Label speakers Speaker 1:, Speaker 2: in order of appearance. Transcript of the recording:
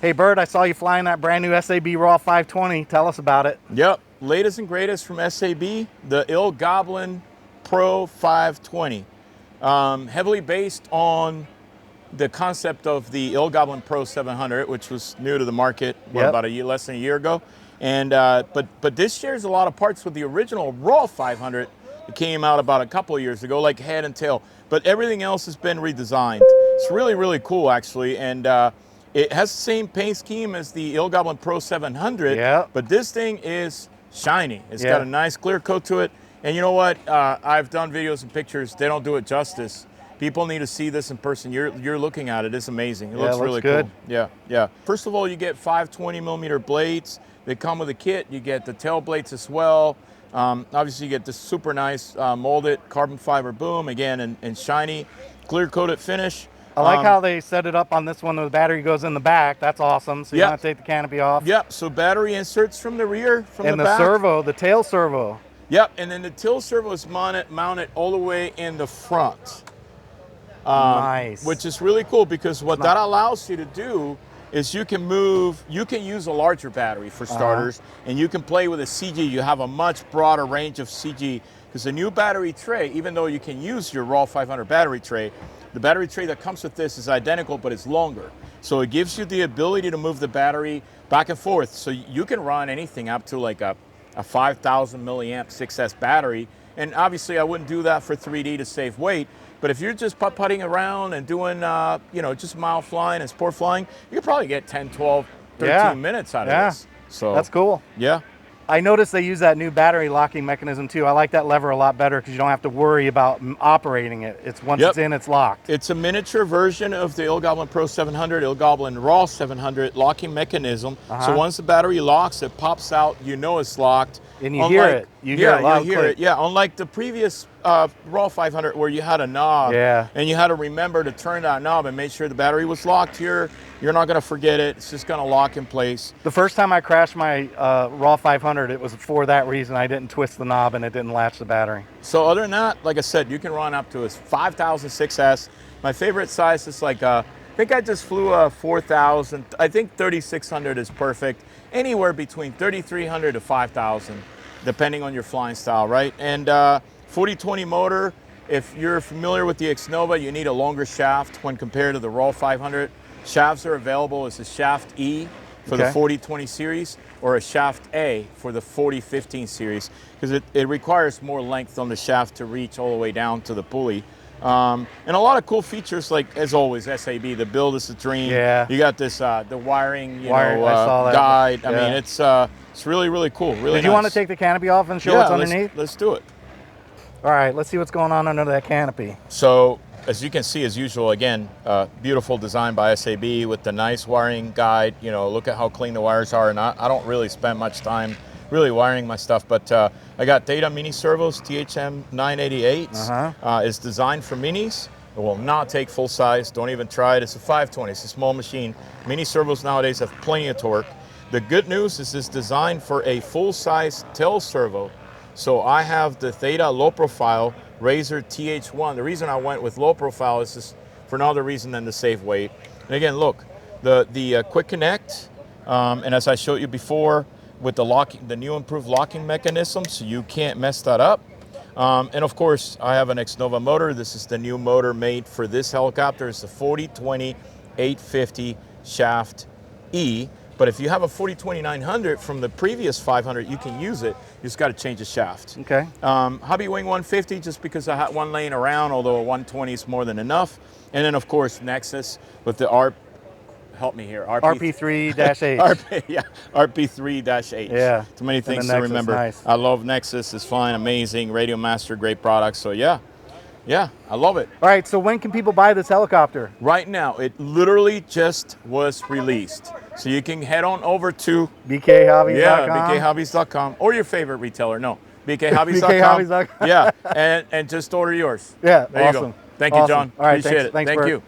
Speaker 1: Hey, Bert, I saw you flying that brand new SAB Raw 520. Tell us about it.
Speaker 2: Yep, latest and greatest from SAB, the ILGoblin Pro 520. Heavily based on the concept of the ILGoblin Pro 700, which was new to the market, about less than a year ago. And but this shares a lot of parts with the original Raw 500 that came out about a couple of years ago, like head and tail. But everything else has been redesigned. It's really cool, actually. And it has the same paint scheme as the ILGoblin Pro 700, but this thing is shiny. It's got a nice clear coat to it. And you know what? I've done videos and pictures. They don't do it justice. People need to see this in person. You're looking at it. It's amazing. It looks really
Speaker 1: good.
Speaker 2: Cool. Yeah. First of all, you get 520mm blades. They come with a kit. You get the tail blades as well. Obviously, you get this super nice molded carbon fiber boom, again, and shiny, clear coated finish.
Speaker 1: I like how they set it up on this one. The battery goes in the back. That's awesome. So you don't have to take the canopy off.
Speaker 2: Yep. So battery inserts from the rear, from the back.
Speaker 1: And the servo, the tail servo.
Speaker 2: Yep. And then the tail servo is mounted all the way in the front.
Speaker 1: Nice.
Speaker 2: Which is really cool, because what that allows you to do is you can use a larger battery for starters, and you can play with a CG. You have a much broader range of CG, because the new battery tray, even though you can use your Raw 500 battery tray, the battery tray that comes with this is identical, but it's longer. So it gives you the ability to move the battery back and forth. So you can run anything up to like a 5,000 milliamp 6S battery. And obviously I wouldn't do that for 3D to save weight. But if you're just putt-putting around and doing, just mile flying and sport flying, you could probably get 10, 12, 13 minutes out of this. So
Speaker 1: that's cool.
Speaker 2: Yeah.
Speaker 1: I noticed they use that new battery locking mechanism too. I like that lever a lot better, because you don't have to worry about operating it. It's once it's in, it's locked.
Speaker 2: It's a miniature version of the ILGoblin Pro 700, ILGoblin Raw 700 locking mechanism. So once the battery locks, it pops out. You know it's locked.
Speaker 1: And you hear it. You hear it loud and clear.
Speaker 2: Yeah, unlike the previous Raw 500 where you had a knob, and you had to remember to turn that knob and make sure the battery was locked. Here, you're not going to forget it. It's just going to lock in place.
Speaker 1: The first time I crashed my Raw 500, it was for that reason. I didn't twist the knob and it didn't latch the battery.
Speaker 2: So other than that, like I said, you can run up to a 5,000 6S. My favorite size is like I think I just flew a 4,000. I think 3,600 is perfect. Anywhere between 3,300 to 5,000, depending on your flying style, right? And 4020 motor. If you're familiar with the X-Nova, you need a longer shaft when compared to the Raw 500. Shafts are available as a shaft E for the 4020 series, or a shaft A for the 4015 series, because it requires more length on the shaft to reach all the way down to the pulley. And a lot of cool features, like, as always, SAB, the build is a dream. You got this, the wiring, guide. I mean, it's really cool. Really nice.
Speaker 1: Do you want to take the canopy off and show what's underneath?
Speaker 2: Let's do it.
Speaker 1: All right, let's see what's going on under that canopy.
Speaker 2: So, as you can see, as usual, again, beautiful design by SAB with the nice wiring guide. You know, look at how clean the wires are. And I don't really spend much time really wiring my stuff, but I got Data Mini Servos THM 988s. It's designed for minis. It will not take full size. Don't even try it. It's a 520. It's a small machine. Mini servos nowadays have plenty of torque. The good news is it's designed for a full-size tail servo. So I have the Theta low profile Razor TH1. The reason I went with low profile is just for no other reason than to save weight. And again, look, the quick connect, and as I showed you before, with the new improved locking mechanism, so you can't mess that up. And of course, I have an X-Nova motor. This is the new motor made for this helicopter. It's the 4020 850 shaft E. But if you have a 4020-900 from the previous 500, you can use it. You just got to change the shaft.
Speaker 1: Okay.
Speaker 2: Hobby Wing 150, just because I had one laying around, although a 120 is more than enough. And then, of course, Nexus with the help me here.
Speaker 1: RP3-H.
Speaker 2: Yeah, RP3-H.
Speaker 1: Yeah.
Speaker 2: Too many things to remember.
Speaker 1: Nice.
Speaker 2: I love Nexus. It's fine, amazing. Radio Master, great product. So yeah, I love it.
Speaker 1: All right, so when can people buy this helicopter?
Speaker 2: Right now, it literally just was released. So you can head on over to
Speaker 1: BKHobbies.com.
Speaker 2: Yeah, BKHobbies.com, or your favorite retailer. No, BKHobbies.com.
Speaker 1: BKHobbies.com.
Speaker 2: Yeah, and just order yours.
Speaker 1: Yeah,
Speaker 2: there
Speaker 1: awesome.
Speaker 2: You go. Thank you, John.
Speaker 1: All right,
Speaker 2: appreciate it.
Speaker 1: Thanks,
Speaker 2: Thank
Speaker 1: Bert.
Speaker 2: you.